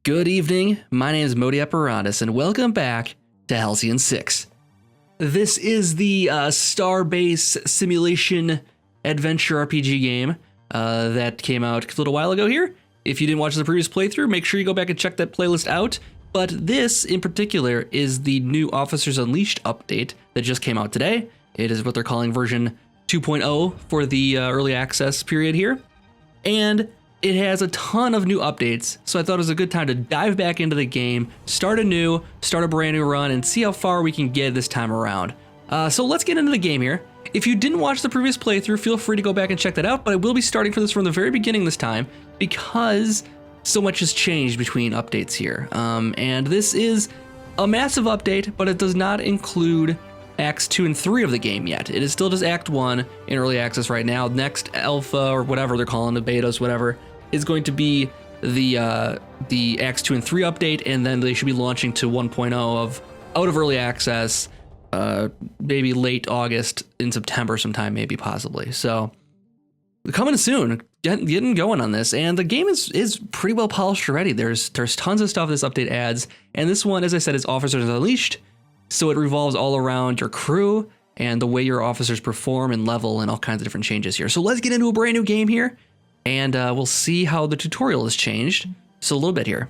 Good evening, my name is Modi Apparatus, and welcome back to Halcyon 6. This is the Starbase simulation adventure RPG game that came out a little while ago here. If you didn't watch the previous playthrough, make sure you go back and check that playlist out. But this, in particular, is the new Officers Unleashed update that just came out today. It is what they're calling version 2.0 for the early access period here. And it has a ton of new updates, so I thought it was a good time to dive back into the game, start a brand new run, and see how far we can get this time around. So let's get into the game here. If you didn't watch the previous playthrough, feel free to go back and check that out, but I will be starting for this from the very beginning this time, because so much has changed between updates here. And this is a massive update, but it does not include Acts 2 and 3 of the game yet. It is still just Act 1 in early access right now. Next alpha, or whatever they're calling the betas, whatever, is going to be the Acts 2 and 3 update, and then they should be launching to 1.0 out of early access, maybe late August, in September sometime, maybe possibly. So coming soon, getting going on this, and the game is pretty well polished already. There's tons of stuff this update adds, and this one, as I said, is Officers Unleashed, so it revolves all around your crew and the way your officers perform and level and all kinds of different changes here. So let's get into a brand new game here, and we'll see how the tutorial has changed. So a little bit here.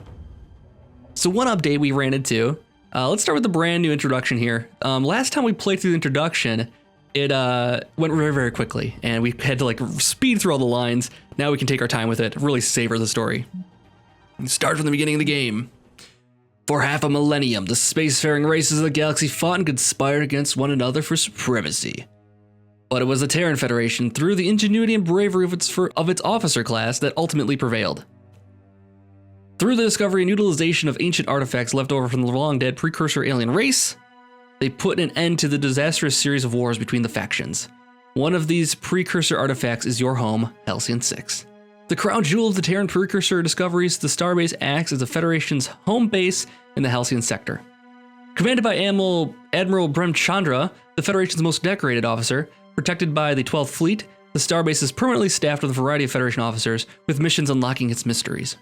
So one update we ran into, let's start with the brand new introduction here. Last time we played through the introduction, it went very, very quickly, and we had to like speed through all the lines. Now we can take our time with it, really savor the story. Start from the beginning of the game. For half a millennium, the spacefaring races of the galaxy fought and conspired against one another for supremacy. But it was the Terran Federation, through the ingenuity and bravery of its officer class, that ultimately prevailed. Through the discovery and utilization of ancient artifacts left over from the long-dead precursor alien race, they put an end to the disastrous series of wars between the factions. One of these precursor artifacts is your home, Halcyon 6. The crown jewel of the Terran precursor discoveries, the Starbase acts as the Federation's home base in the Halcyon sector. Commanded by Admiral Bremchandra, the Federation's most decorated officer, protected by the 12th Fleet, the Starbase is permanently staffed with a variety of Federation officers, with missions unlocking its mysteries.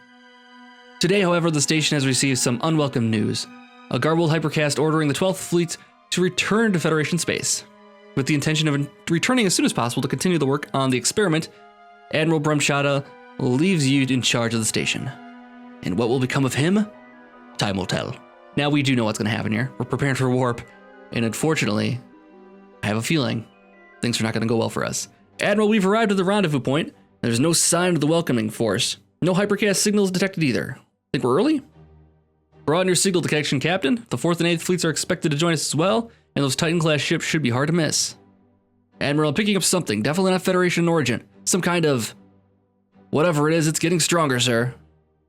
Today, however, the station has received some unwelcome news. A garbled hypercast ordering the 12th Fleet to return to Federation space. With the intention of returning as soon as possible to continue the work on the experiment, Admiral Bremchandra leaves you in charge of the station. And what will become of him? Time will tell. Now we do know what's going to happen here. We're preparing for warp, and unfortunately, I have a feeling things are not going to go well for us. Admiral, we've arrived at the rendezvous point. There's no sign of the welcoming force. No hypercast signals detected either. Think we're early? Broaden your signal detection, Captain. The 4th and 8th fleets are expected to join us as well, and those Titan-class ships should be hard to miss. Admiral, I'm picking up something, definitely not Federation in origin. Some kind of... whatever it is, it's getting stronger, sir.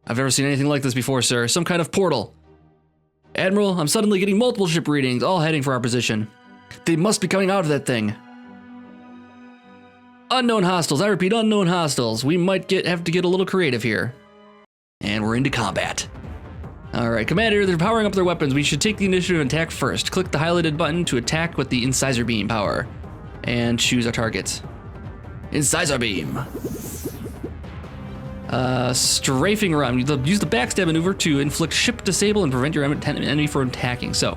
I've never seen anything like this before, sir. Some kind of portal. Admiral, I'm suddenly getting multiple ship readings, all heading for our position. They must be coming out of that thing. Unknown hostiles, I repeat, unknown hostiles. We might have to get a little creative here. And we're into combat. Alright, Commander, they're powering up their weapons. We should take the initiative and attack first. Click the highlighted button to attack with the incisor beam power. And choose our targets. Incisor beam. Strafing around. Use the backstab maneuver to inflict ship disable and prevent your enemy from attacking. So,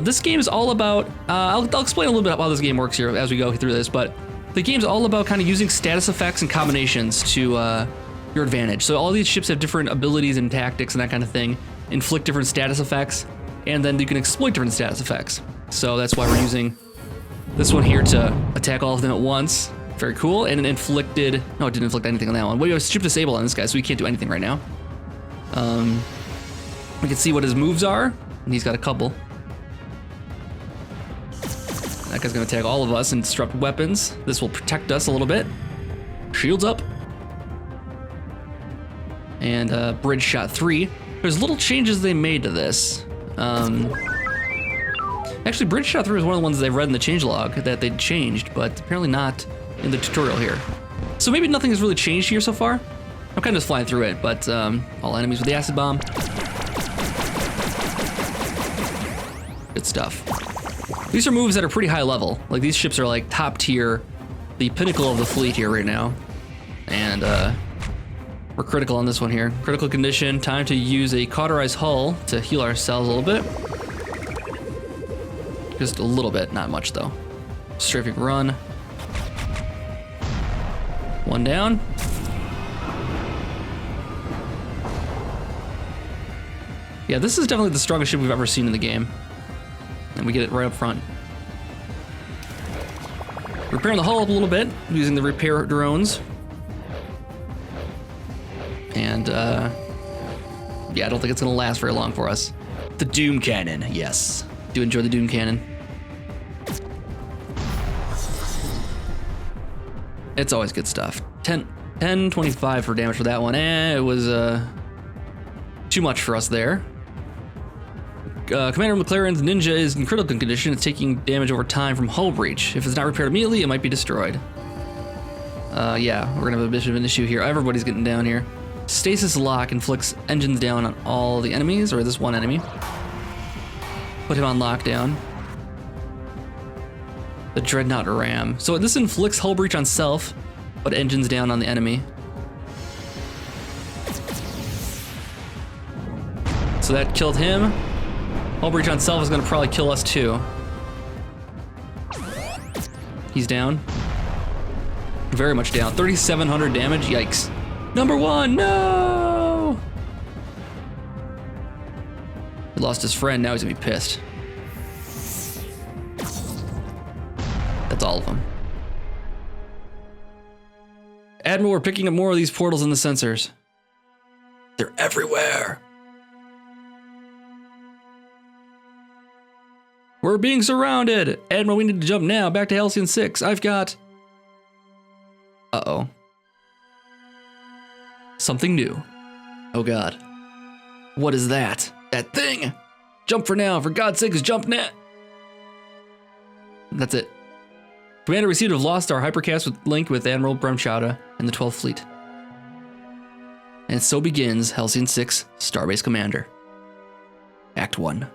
this game is all about, I'll explain a little bit about how this game works here as we go through this, but the game's all about kind of using status effects and combinations to your advantage. So all these ships have different abilities and tactics and that kind of thing, inflict different status effects, and then you can exploit different status effects. So that's why we're using this one here to attack all of them at once. Very cool. And it inflicted... no, it didn't inflict anything on that one. We have ship disable on this guy, so we can't do anything right now. We can see what his moves are, and he's got a couple. That guy's going to attack all of us and disrupt weapons. This will protect us a little bit. Shields up. And bridge shot 3. There's little changes they made to this. Actually, bridge shot 3 was one of the ones they read in the changelog that they'd changed, but apparently not in the tutorial here. So maybe nothing has really changed here so far. I'm kind of just flying through it, but all enemies with the acid bomb. Good stuff. These are moves that are pretty high level. Like, these ships are like top tier, the pinnacle of the fleet here right now. And We're critical on this one here. Critical condition, time to use a cauterized hull to heal ourselves a little bit. Just a little bit, not much though. Strafing run. One down. Yeah, this is definitely the strongest ship we've ever seen in the game. And we get it right up front. Repairing the hull up a little bit, using the repair drones. And, yeah, I don't think it's gonna last very long for us. The Doom Cannon, yes. Do enjoy the Doom Cannon. It's always good stuff. 1025 for damage for that one. It was, too much for us there. Commander McLaren's Ninja is in critical condition. It's taking damage over time from hull breach. If it's not repaired immediately, it might be destroyed. Yeah, we're gonna have a bit of an issue here. Everybody's getting down here. Stasis lock inflicts engines down on all the enemies, or this one enemy. Put him on lockdown. The Dreadnought Ram. So this inflicts hull breach on self, but engines down on the enemy. So that killed him. Hull breach on self is gonna probably kill us too. He's down. Very much down. 3,700 damage, yikes. Number one, no! He lost his friend, now he's gonna be pissed. That's all of them. Admiral, we're picking up more of these portals in the sensors. They're everywhere. We're being surrounded. Admiral, we need to jump now. Back to Halcyon 6. I've got... Uh-oh. Something new. Oh god. What is that? That thing! Jump for now. For God's sake, jump now. That's it. Commander, we seem to have lost our hypercast link with Admiral Bremchowda and the 12th Fleet. And so begins Halcyon 6 Starbase Commander. Act 1.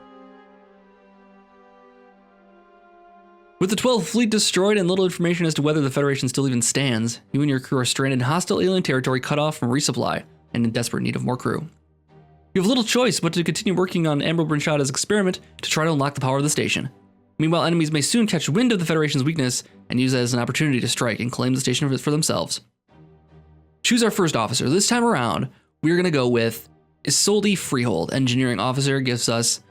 With the 12th Fleet destroyed and little information as to whether the Federation still even stands, you and your crew are stranded in hostile alien territory, cut off from resupply, and in desperate need of more crew. You have little choice but to continue working on Admiral Bremchowda's experiment to try to unlock the power of the station. Meanwhile, enemies may soon catch wind of the Federation's weakness and use it as an opportunity to strike and claim the station for themselves. Choose our first officer. This time around, we are going to go with Isolde Freehold. Engineering officer gives us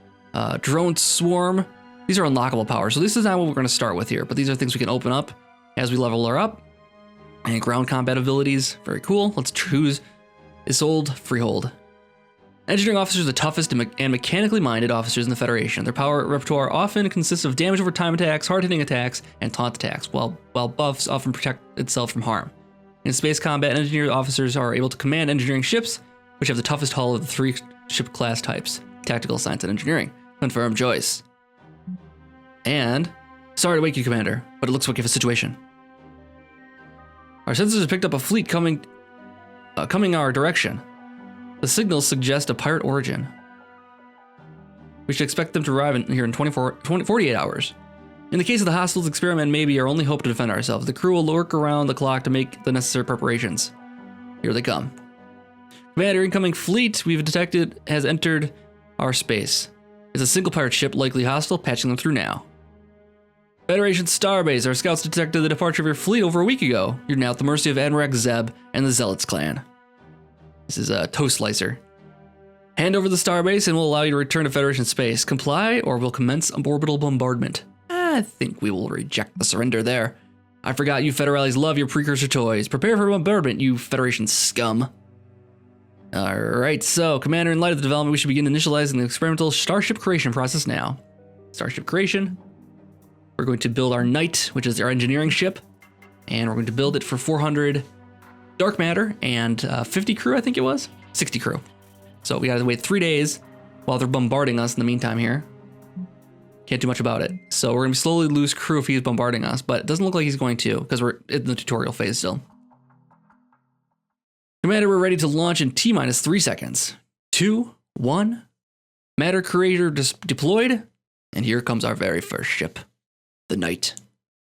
drone swarm. These are unlockable powers, so this is not what we're going to start with here, but these are things we can open up as we level her up. And ground combat abilities, very cool. Let's choose Isolde Freehold. Engineering officers are the toughest and mechanically minded officers in the Federation. Their power repertoire often consists of damage over time attacks, hard-hitting attacks, and taunt attacks, while buffs often protect itself from harm. In space combat, engineer officers are able to command engineering ships, which have the toughest hull of the 3 ship class types: tactical, science, and engineering. Confirm choice. And, sorry to wake you, Commander, but it looks like we have a situation. Our sensors have picked up a fleet coming our direction. The signals suggest a pirate origin. We should expect them to arrive here in 48 hours. In the case of the hostiles, experiment may be our only hope to defend ourselves. The crew will lurk around the clock to make the necessary preparations. Here they come. Commander, incoming fleet we've detected has entered our space. It's a single pirate ship, likely hostile, patching them through now. Federation Starbase, our scouts detected the departure of your fleet over a week ago. You're now at the mercy of Admiral Zeb and the Zealots clan. This is a toe slicer. Hand over the Starbase and we'll allow you to return to Federation space. Comply or we'll commence orbital bombardment. I think we will reject the surrender there. I forgot you Federales love your precursor toys. Prepare for bombardment, you Federation scum. Alright, so Commander, in light of the development, we should begin initializing the experimental starship creation process now. Starship creation. We're going to build our Knight, which is our engineering ship. And we're going to build it for 400 dark matter and 50 crew, I think it was? 60 crew. So we gotta wait 3 days while they're bombarding us in the meantime here. Can't do much about it. So we're gonna slowly lose crew if he's bombarding us, but it doesn't look like he's going to, because we're in the tutorial phase still. Commander, we're ready to launch in T-minus 3 seconds. 2, 1. Matter creator deployed, and here comes our very first ship, the Knight.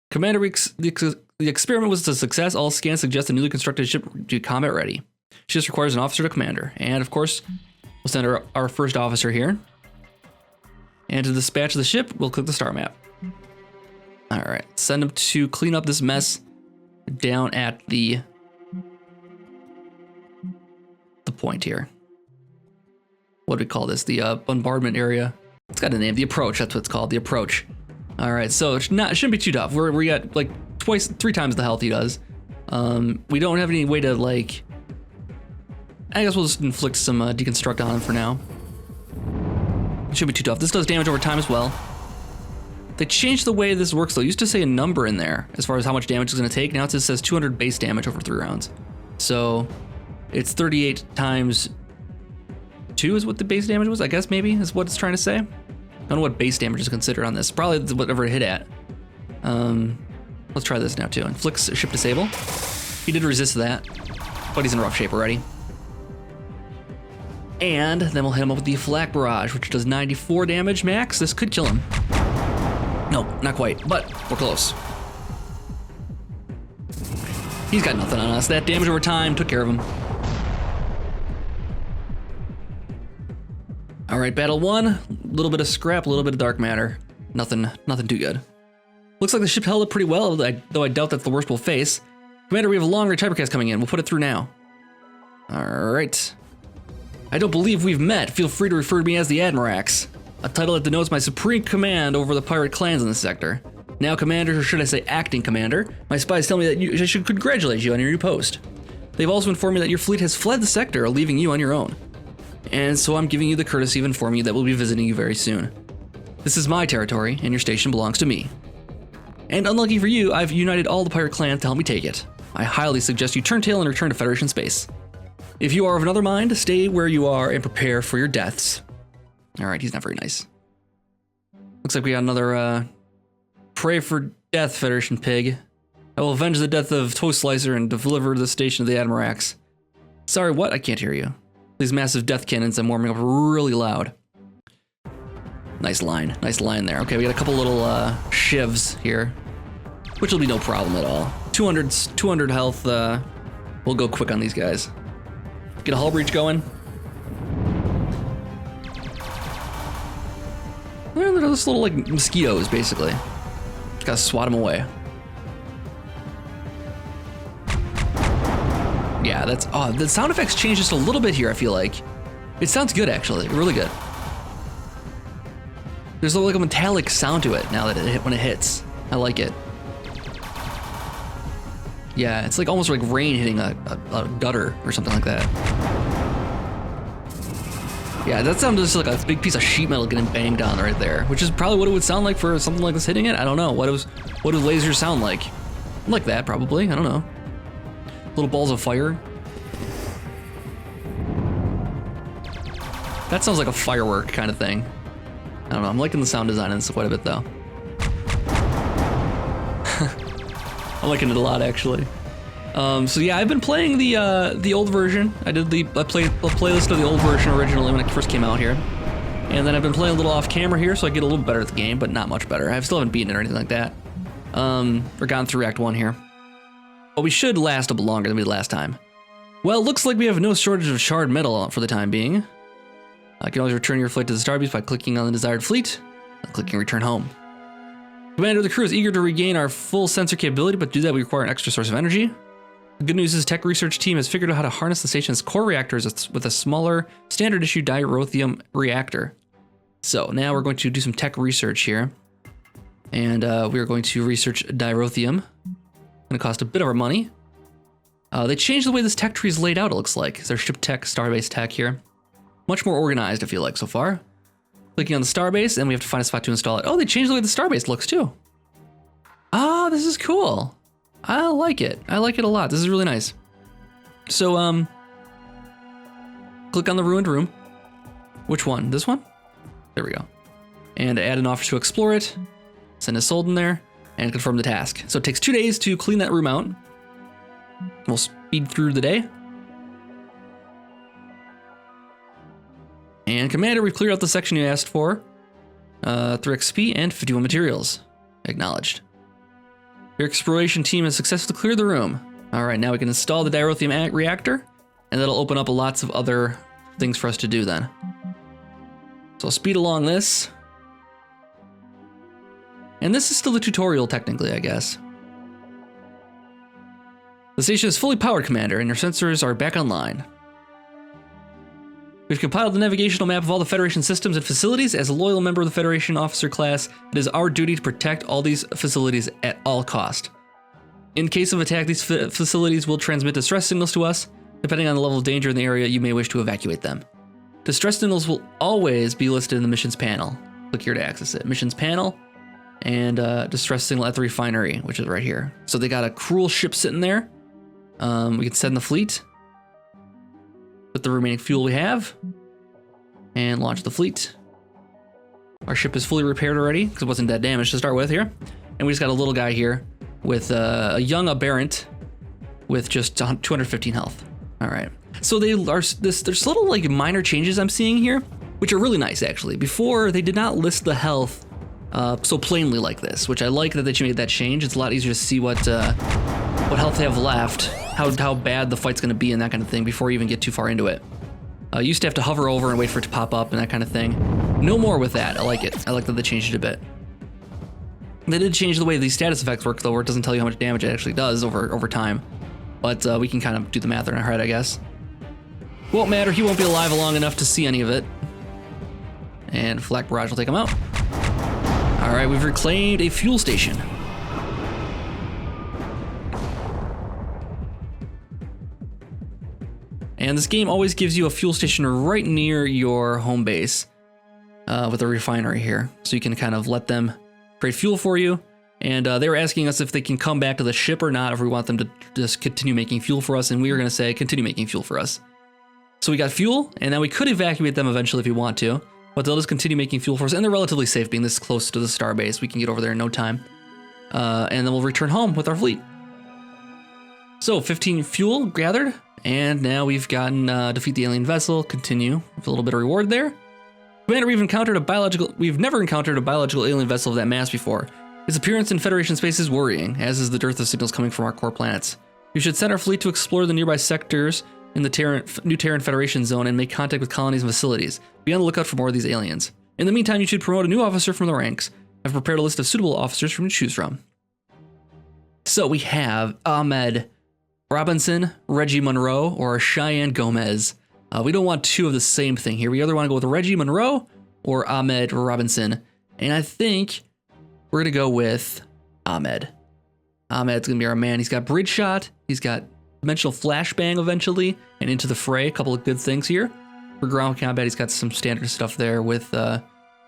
Commander, the experiment was a success. All scans suggest a newly constructed ship to be combat ready. She just requires an officer to commander. And of course, we'll send our first officer here. And to dispatch the ship, we'll click the star map. All right, send him to clean up this mess down at the point here. What do we call this? The bombardment area. It's got a name. The approach. That's what it's called. The approach. All right, so it shouldn't be too tough. We got like 3 times the health he does. We don't have any way to like. I guess we'll just inflict some deconstruct on him for now. It shouldn't be too tough. This does damage over time as well. They changed the way this works though. It used to say a number in there as far as how much damage it's going to take. Now it just says 200 base damage over 3 rounds. So it's 38 times 2 is what the base damage was, I guess maybe is what it's trying to say. I don't know what base damage is considered on this. Probably whatever it hit at. Let's try this now too. Inflicts ship disable. He did resist that, but he's in rough shape already. And then we'll hit him up with the flak barrage, which does 94 damage max. This could kill him. No, not quite, but we're close. He's got nothing on us. That damage over time took care of him. All right, battle 1. A little bit of scrap, a little bit of dark matter. Nothing too good. Looks like the ship held up pretty well, though I doubt that's the worst we'll face. Commander, we have a long-range hypercast coming in. We'll put it through now. All right. I don't believe we've met. Feel free to refer to me as the Admirax, a title that denotes my supreme command over the pirate clans in this sector. Now, Commander, or should I say acting Commander, my spies tell me that I should congratulate you on your new post. They've also informed me that your fleet has fled the sector, leaving you on your own. And so I'm giving you the courtesy of informing you that we'll be visiting you very soon. This is my territory, and your station belongs to me. And unlucky for you, I've united all the pirate clans to help me take it. I highly suggest you turn tail and return to Federation space. If you are of another mind, stay where you are and prepare for your deaths. All right, he's not very nice. Looks like we got another pray for death, Federation pig. I will avenge the death of Toast Slicer and deliver the station to the Admirax. Sorry, what? I can't hear you. These massive death cannons I'm warming up really loud. Nice line there. Okay, we got a couple little shivs here, which will be no problem at all. 200 health. We'll go quick on these guys. Get a hull breach going. They're just little like mosquitoes, basically. Just gotta swat them away. Yeah, that's the sound effects changed just a little bit here. I feel like it sounds good, actually, really good. There's like a metallic sound to it now that when it hits. I like it. Yeah, it's like almost like rain hitting a gutter or something like that. Yeah, that sounds just like a big piece of sheet metal getting banged on right there, which is probably what it would sound like for something like this hitting it. I don't know. What do lasers sound like? Like that, probably. I don't know. Little balls of fire. That sounds like a firework kind of thing. I don't know. I'm liking the sound design on this quite a bit, though. I'm liking it a lot, actually. So yeah, I've been playing the old version. I did I played a playlist of the old version originally when it first came out here, and then I've been playing a little off camera here, so I get a little better at the game, but not much better. I still haven't beaten it or anything like that, or gotten through Act 1 here. But we should last a bit longer than we did last time. Well, looks like we have no shortage of charred metal for the time being. You can always return your flight to the Starbase by clicking on the desired fleet and clicking return home. Commander of the crew is eager to regain our full sensor capability, but to do that we require an extra source of energy. The good news is tech research team has figured out how to harness the station's core reactors with a smaller standard issue dirothium reactor. So now we're going to do some tech research here. And we are going to research dirothium. Gonna cost a bit of our money. They changed the way this tech tree is laid out, it looks like. There's ship tech, Starbase tech here. Much more organized, I feel like, so far. Clicking on the Starbase, and we have to find a spot to install it. Oh, they changed the way the Starbase looks, too. Ah, this is cool. I like it. I like it a lot. This is really nice. So, click on the ruined room. Which one? This one? There we go. And add an offer to explore it. Send a sold in there, and confirm the task. So it takes 2 days to clean that room out. We'll speed through the day. And Commander, we've cleared out the section you asked for. 3 XP and 51 materials. Acknowledged. Your exploration team has successfully cleared the room. All right, now we can install the dirothium reactor and that'll open up lots of other things for us to do then. So I'll speed along this. And this is still the tutorial, technically, I guess. The station is fully powered, Commander, and your sensors are back online. We've compiled the navigational map of all the Federation systems and facilities. As a loyal member of the Federation officer class, it is our duty to protect all these facilities at all cost. In case of attack, these facilities will transmit distress signals to us. Depending on the level of danger in the area, you may wish to evacuate them. Distress signals will always be listed in the missions panel. Click here to access it. Missions panel and distress signal at the refinery, which is right here. So they got a Cruul ship sitting there. We can send the fleet with the remaining fuel we have and launch the fleet. Our ship is fully repaired already because it wasn't that damaged to start with here. And we just got a little guy here with a young aberrant with just 215 health. All right. So there's little like minor changes I'm seeing here, which are really nice actually. Before they did not list the health so plainly like this, which I like that they made that change. It's a lot easier to see what health they have left, how bad the fight's going to be and that kind of thing before you even get too far into it. You used to have to hover over and wait for it to pop up and that kind of thing. No more with that. I like it. I like that they changed it a bit. They did change the way these status effects work though, where it doesn't tell you how much damage it actually does over time. But we can kind of do the math in our head, I guess. Won't matter. He won't be alive long enough to see any of it. And Flak Barrage will take him out. All right, we've reclaimed a fuel station. And this game always gives you a fuel station right near your home base with a refinery here. So you can kind of let them create fuel for you. And they were asking us if they can come back to the ship or not, if we want them to just continue making fuel for us. And we were going to say, continue making fuel for us. So we got fuel, and then we could evacuate them eventually if we want to. But they'll just continue making fuel for us. And they're relatively safe being this close to the Starbase. We can get over there in no time. And then we'll return home with our fleet. So 15 fuel gathered. And now we've gotten defeat the alien vessel, continue with a little bit of reward there. Commander, we've never encountered a biological alien vessel of that mass before. Its appearance in Federation space is worrying, as is the dearth of signals coming from our core planets. You should send our fleet to explore the nearby sectors in the new Terran Federation zone and make contact with colonies and facilities. Be on the lookout for more of these aliens. In the meantime, you should promote a new officer from the ranks. I've prepared a list of suitable officers for you to choose from. So we have Ahmed Robinson, Reggie Monroe, or Cheyenne Gomez. We don't want two of the same thing here. We either want to go with Reggie Monroe or Ahmed Robinson. And I think we're going to go with Ahmed. Ahmed's going to be our man. He's got bridge shot. He's got dimensional flashbang eventually and into the fray. A couple of good things here. For ground combat, he's got some standard stuff there with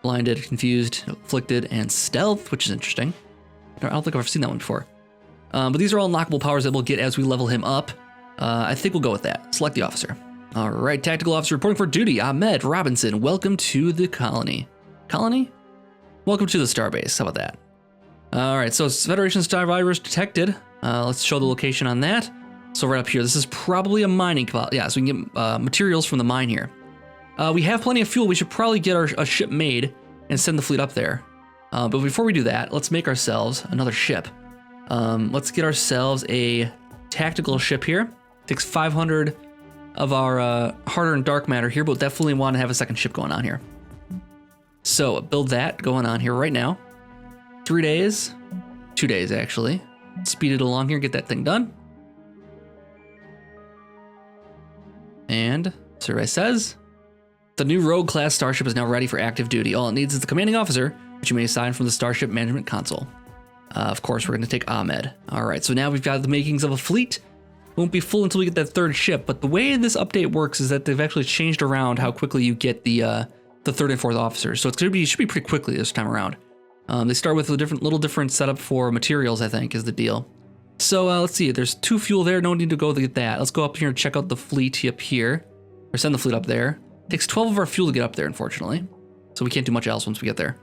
blinded, confused, afflicted, and stealth, which is interesting. I don't think I've ever seen that one before. But these are all unlockable powers that we'll get as we level him up. I think we'll go with that. Select the officer. All right, tactical officer reporting for duty, Ahmed Robinson. Welcome to the colony. Colony? Welcome to the Starbase. How about that? All right, so Federation survivors detected. Let's show the location on that. So right up here, this is probably a mining spot. Yeah, so we can get materials from the mine here. We have plenty of fuel. We should probably get a ship made and send the fleet up there. But before we do that, let's make ourselves another ship. Let's get ourselves a tactical ship here. Takes 500 of our harder and dark matter here, but we'll definitely want to have a second ship going on here. So build that going on here right now. 3 days, 2 days actually. Speed it along here, get that thing done. And survey says, the new Rogue class starship is now ready for active duty. All it needs is the commanding officer, which you may assign from the Starship Management Console. Of course, we're going to take Ahmed. All right, so now we've got the makings of a fleet. Won't be full until we get that third ship, but the way this update works is that they've actually changed around how quickly you get the third and fourth officers. So it should be pretty quickly this time around. They start with a little different setup for materials, I think, is the deal. So let's see, there's 2 fuel there, no need to go to get that. Let's go up here and check out the fleet up here, or send the fleet up there. It takes 12 of our fuel to get up there, unfortunately. So we can't do much else once we get there.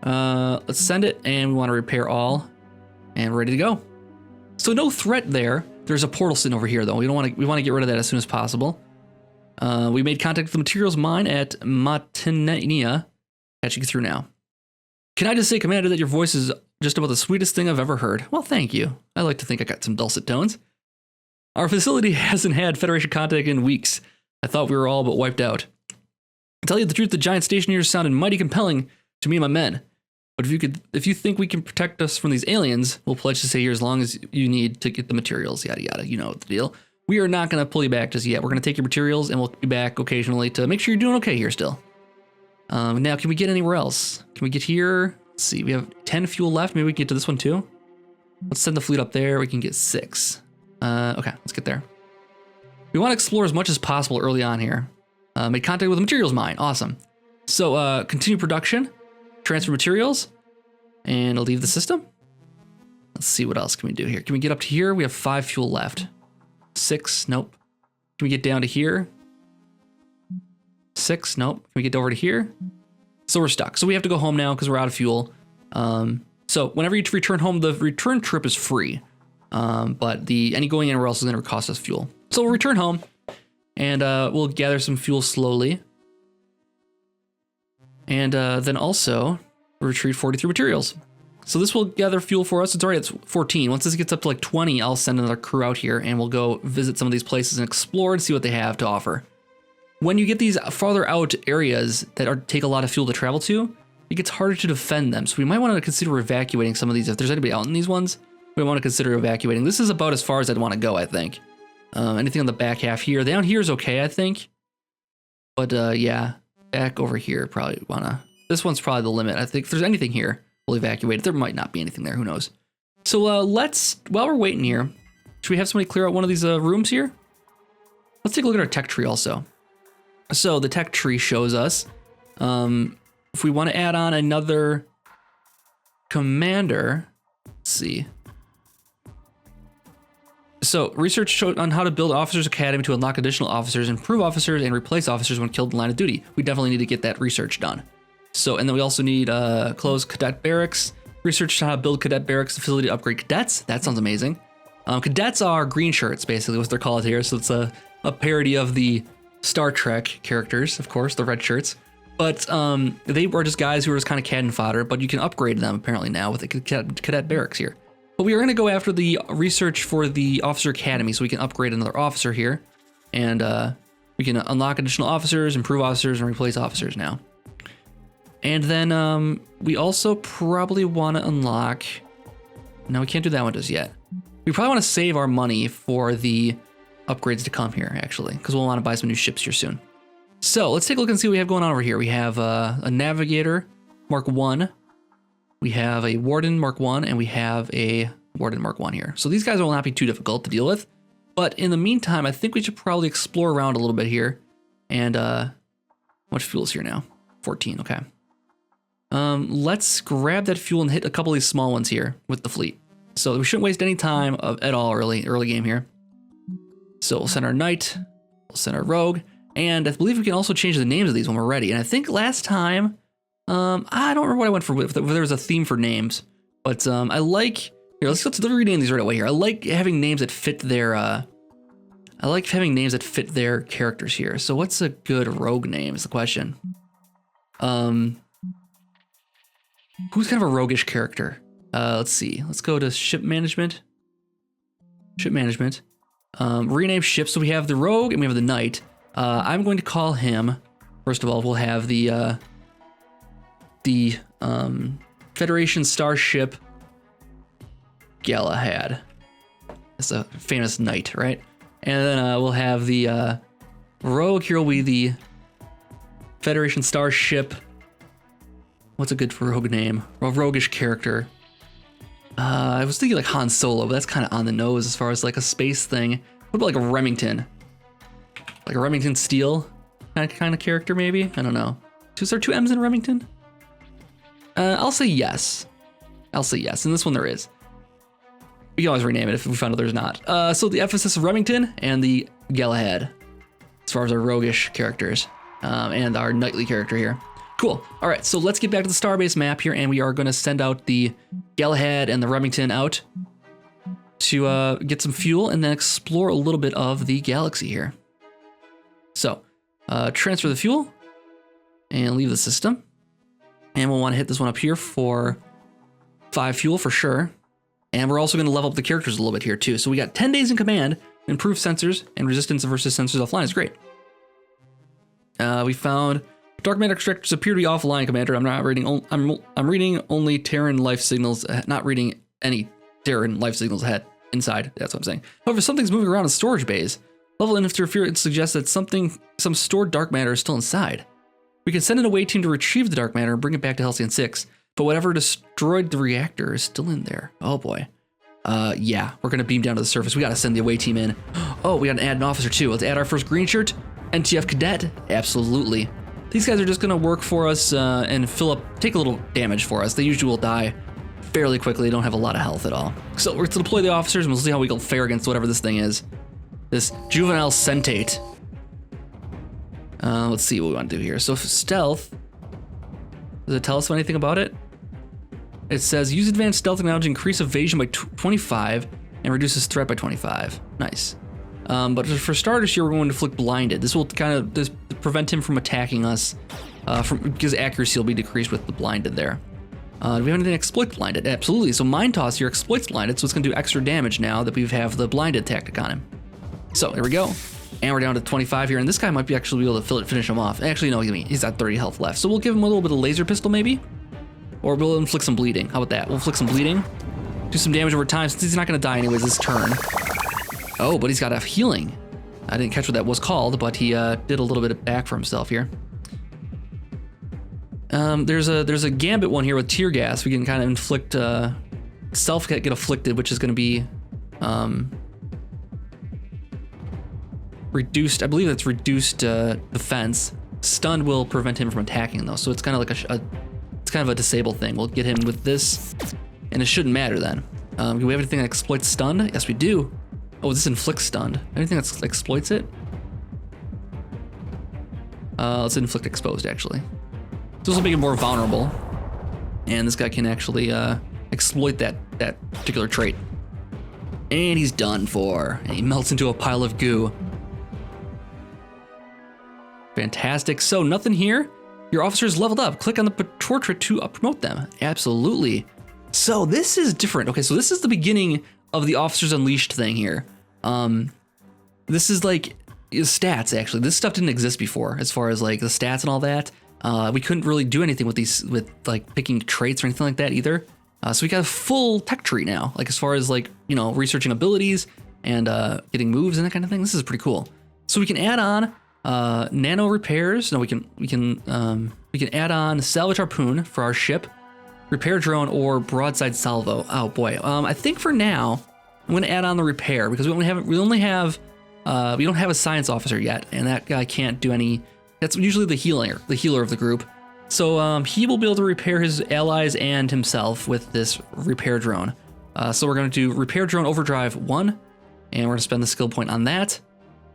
Let's send it, and we want to repair all, and we're ready to go. So no threat there. There's a portal sitting over here, though. We want to get rid of that as soon as possible. We made contact with the materials mine at Matinea. Patching through now. Can I just say, Commander, that your voice is just about the sweetest thing I've ever heard? Well, thank you. I like to think I got some dulcet tones. Our facility hasn't had Federation contact in weeks. I thought we were all but wiped out. To tell you the truth, the giant station here sounded mighty compelling to me and my men. But if you think we can protect us from these aliens, we'll pledge to stay here as long as you need to get the materials, yada yada. You know the deal. We are not going to pull you back just yet. We're going to take your materials and we'll be back occasionally to make sure you're doing okay here still. Now, can we get anywhere else? Can we get here? Let's see, we have 10 fuel left. Maybe we can get to this one too. Let's send the fleet up there. We can get 6. Okay, let's get there. We want to explore as much as possible early on here. Made contact with the materials mine. Awesome. So continue production, transfer materials, and I'll leave the system. Let's see what else can we do here. Can we get up to here? We have 5 fuel left. 6, nope. Can we get down to here? 6, nope. Can we get over to here? So we're stuck. So we have to go home now because we're out of fuel. So whenever you return home, the return trip is free. But any going anywhere else is going to cost us fuel. So we'll return home and we'll gather some fuel slowly. And then also retrieve 43 materials. So this will gather fuel for us. It's already at 14. Once this gets up to like 20, I'll send another crew out here and we'll go visit some of these places and explore and see what they have to offer. When you get these farther out areas that take a lot of fuel to travel to, it gets harder to defend them. So we might want to consider evacuating some of these. If there's anybody out in these ones, we want to consider evacuating. This is about as far as I'd want to go, I think. Anything on the back half here. Down here is okay, I think. But yeah, back over here, probably want to. This one's probably the limit. I think if there's anything here, we'll evacuate it. There might not be anything there, who knows. So while we're waiting here, should we have somebody clear out one of these rooms here? Let's take a look at our tech tree also. So the tech tree shows us if we want to add on another commander, let's see. So research showed on how to build Officers Academy to unlock additional officers, improve officers, and replace officers when killed in line of duty. We definitely need to get that research done. So, and then we also need close cadet barracks. Research on how to build cadet barracks facility to upgrade cadets. That sounds amazing. Cadets are green shirts, basically, what they're called here. So it's a parody of the Star Trek characters, of course, the red shirts. But they were just guys who were just kind of cannon fodder, but you can upgrade them apparently now with the cadet barracks here. But we are going to go after the research for the Officer Academy so we can upgrade another officer here. And we can unlock additional officers, improve officers, and replace officers now. And then we also probably want to unlock... No, we can't do that one just yet. We probably want to save our money for the upgrades to come here, actually, because we'll want to buy some new ships here soon. So let's take a look and see what we have going on over here. We have a Navigator Mark 1. We have a Warden Mark 1, and we have a Warden Mark 1 here. So these guys will not be too difficult to deal with. But in the meantime, I think we should probably explore around a little bit here. And how much fuel is here now? 14, okay. Let's grab that fuel and hit a couple of these small ones here with the fleet. So we shouldn't waste any time at all early game here. So we'll send our Knight, we'll send our Rogue, and I believe we can also change the names of these when we're ready. And I think last time, I don't remember what I went for, if there was a theme for names, but I like, here, let's rename these right away here. I like having names that fit their, characters here. So what's a good Rogue name is the question. Who's kind of a roguish character? Let's see. Let's go to ship management. Rename ships. So we have the Rogue and we have the Knight. I'm going to call him. First of all, we'll have the Federation starship Galahad. That's a famous knight, right? And then we'll have the Rogue. Here will be the Federation starship. What's a good rogue name? A roguish character. I was thinking like Han Solo, but that's kind of on the nose as far as like a space thing. What about like a Remington? Like a Remington Steel kind of character, maybe? I don't know. Is there 2 M's in Remington? I'll say yes. And this one there is. We can always rename it if we find out there's not. So the FSS of Remington and the Galahad, as far as our roguish characters, and our knightly character here. Cool. All right, so let's get back to the Starbase map here, and we are going to send out the Galahad and the Remington out to get some fuel and then explore a little bit of the galaxy here. So, transfer the fuel and leave the system. And we'll want to hit this one up here for 5 fuel for sure. And we're also going to level up the characters a little bit here too. So we got 10 days in command. improved sensors and resistance versus sensors offline is great. We found dark matter extractors appear to be offline, Commander. I'm not reading. I'm reading only Terran life signals. Not reading any Terran life signals ahead inside. That's what I'm saying. However, something's moving around in storage bays. Level interference suggests that some stored dark matter is still inside. We can send an away team to retrieve the dark matter and bring it back to Halcyon 6. But whatever destroyed the reactor is still in there. Oh boy. Yeah, we're gonna beam down to the surface. We gotta send the away team in. Oh, we gotta add an officer too. Let's add our first green shirt. NTF cadet. Absolutely. These guys are just gonna work for us and take a little damage for us. They usually will die fairly quickly. They don't have a lot of health at all. So we're gonna deploy the officers and we'll see how we can fare against whatever this thing is. This juvenile centate. Let's see what we want to do here. So stealth, does it tell us anything about it? It says use advanced stealth technology, increase evasion by 25 and reduces threat by 25. Nice. But for starters here, we're going to inflict blinded. This will kind of prevent him from attacking us because accuracy will be decreased with the blinded there. Do we have anything to exploit blinded? Absolutely. So mind toss here exploits blinded, so it's going to do extra damage now that we have the blinded tactic on him. So there we go. And we're down to 25 here, and this guy might be actually be able to finish him off. Actually, no, he's got 30 health left. So we'll give him a little bit of laser pistol maybe? Or we'll inflict some bleeding. How about that? We'll inflict some bleeding. Do some damage over time since he's not going to die anyways this turn. Oh, but he's got a healing. I didn't catch what that was called, but he did a little bit of back for himself here. There's a gambit one here with tear gas. We can kind of inflict self get afflicted, which is going to be reduced. I believe that's reduced defense. Stunned will prevent him from attacking though, so it's kind of like it's kind of a disable thing. We'll get him with this, and it shouldn't matter then. Do we have anything that exploits stunned? Yes, we do. Oh, this inflicts stunned. Anything that exploits it? Let's inflict exposed actually. So this will make it more vulnerable, and this guy can actually exploit that particular trait. And he's done for. And he melts into a pile of goo. Fantastic. So nothing here. Your officers leveled up. Click on the portrait to promote them. Absolutely. So this is different. Okay, so this is the beginning of the Officers Unleashed thing here. This is like stats actually. This stuff didn't exist before as far as like the stats and all that. We couldn't really do anything with these, with like picking traits or anything like that either. So we got a full tech tree now, like as far as like, you know, researching abilities and getting moves and that kind of thing. This is pretty cool. So we can add on nano repairs. No, we can add on salvage harpoon for our ship, repair drone, or broadside salvo. Oh boy. I think for now I'm going to add on the repair because we don't have a science officer yet, and that guy can't do any. That's usually the healer of the group. So he will be able to repair his allies and himself with this repair drone. So we're going to do repair drone overdrive 1, and we're going to spend the skill point on that.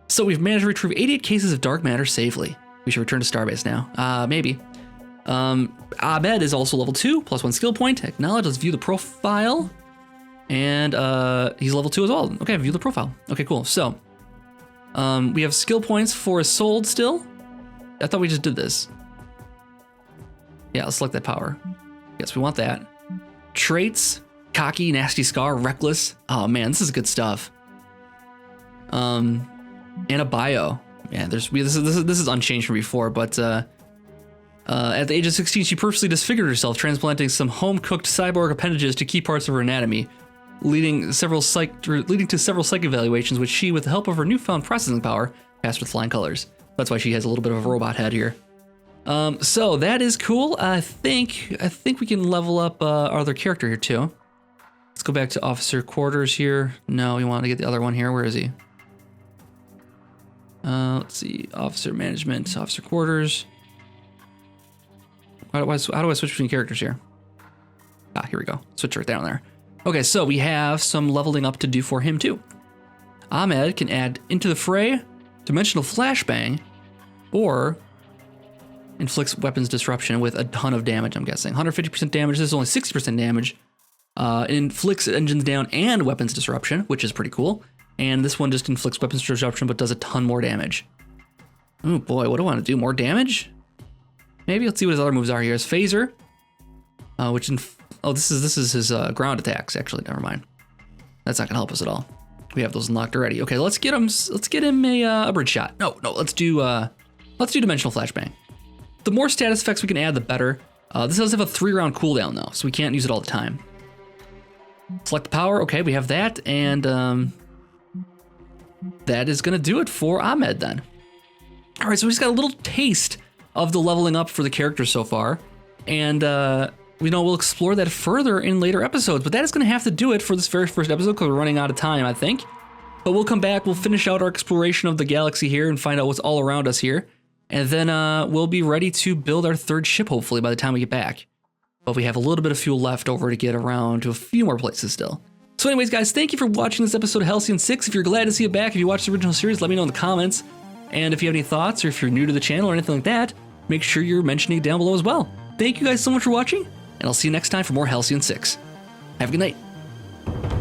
So we've managed to retrieve 88 cases of dark matter safely. We should return to Starbase now. Maybe. Ahmed is also level 2, +1 skill point. Acknowledge. Let's view the profile. And he's level 2 as well. Okay, view the profile. Okay, cool. So we have skill points for Sold still. I thought we just did this. Yeah, let's select that power. Yes, we want that. Traits: cocky, nasty scar, reckless. Oh man, this is good stuff. And a bio. Yeah, this is unchanged from before, but at the age of 16, she purposely disfigured herself, transplanting some home-cooked cyborg appendages to key parts of her anatomy, leading to several psych evaluations, which she, with the help of her newfound processing power, passed with flying colors. That's why she has a little bit of a robot head here. So that is cool. I think we can level up our other character here too. Let's go back to officer quarters here. No, we want to get the other one here. Where is he? Let's see, officer management, officer quarters. How do I switch between characters here? Ah, here we go. Switch right down there. Okay, so we have some leveling up to do for him too. Ahmed can add into the fray, dimensional flashbang, or inflicts weapons disruption with a ton of damage, I'm guessing. 150% damage, this is only 60% damage. It inflicts engines down and weapons disruption, which is pretty cool. And this one just inflicts weapons disruption, but does a ton more damage. Oh boy, what do I want to do? More damage? Maybe. Let's see what his other moves are here. His phaser, this is his ground attacks. Actually, never mind. That's not gonna help us at all. We have those unlocked already. Okay, let's get him a bridge shot. No, let's do dimensional flashbang. The more status effects we can add, the better. This does have a 3-round cooldown though, so we can't use it all the time. Select the power. Okay, we have that, and that is gonna do it for Ahmed then. All right, so we just got a little taste of the leveling up for the characters so far, and we'll explore that further in later episodes. But that is gonna have to do it for this very first episode because we're running out of time, I think. But we'll come back. We'll finish out our exploration of the galaxy here and find out what's all around us here. And then we'll be ready to build our third ship, hopefully, by the time we get back. But we have a little bit of fuel left over to get around to a few more places still. So anyways, guys, thank you for watching this episode of Halcyon 6. If you're glad to see it back, if you watched the original series, let me know in the comments. And if you have any thoughts, or if you're new to the channel or anything like that, make sure you're mentioning it down below as well. Thank you guys so much for watching, and I'll see you next time for more Halcyon 6. Have a good night.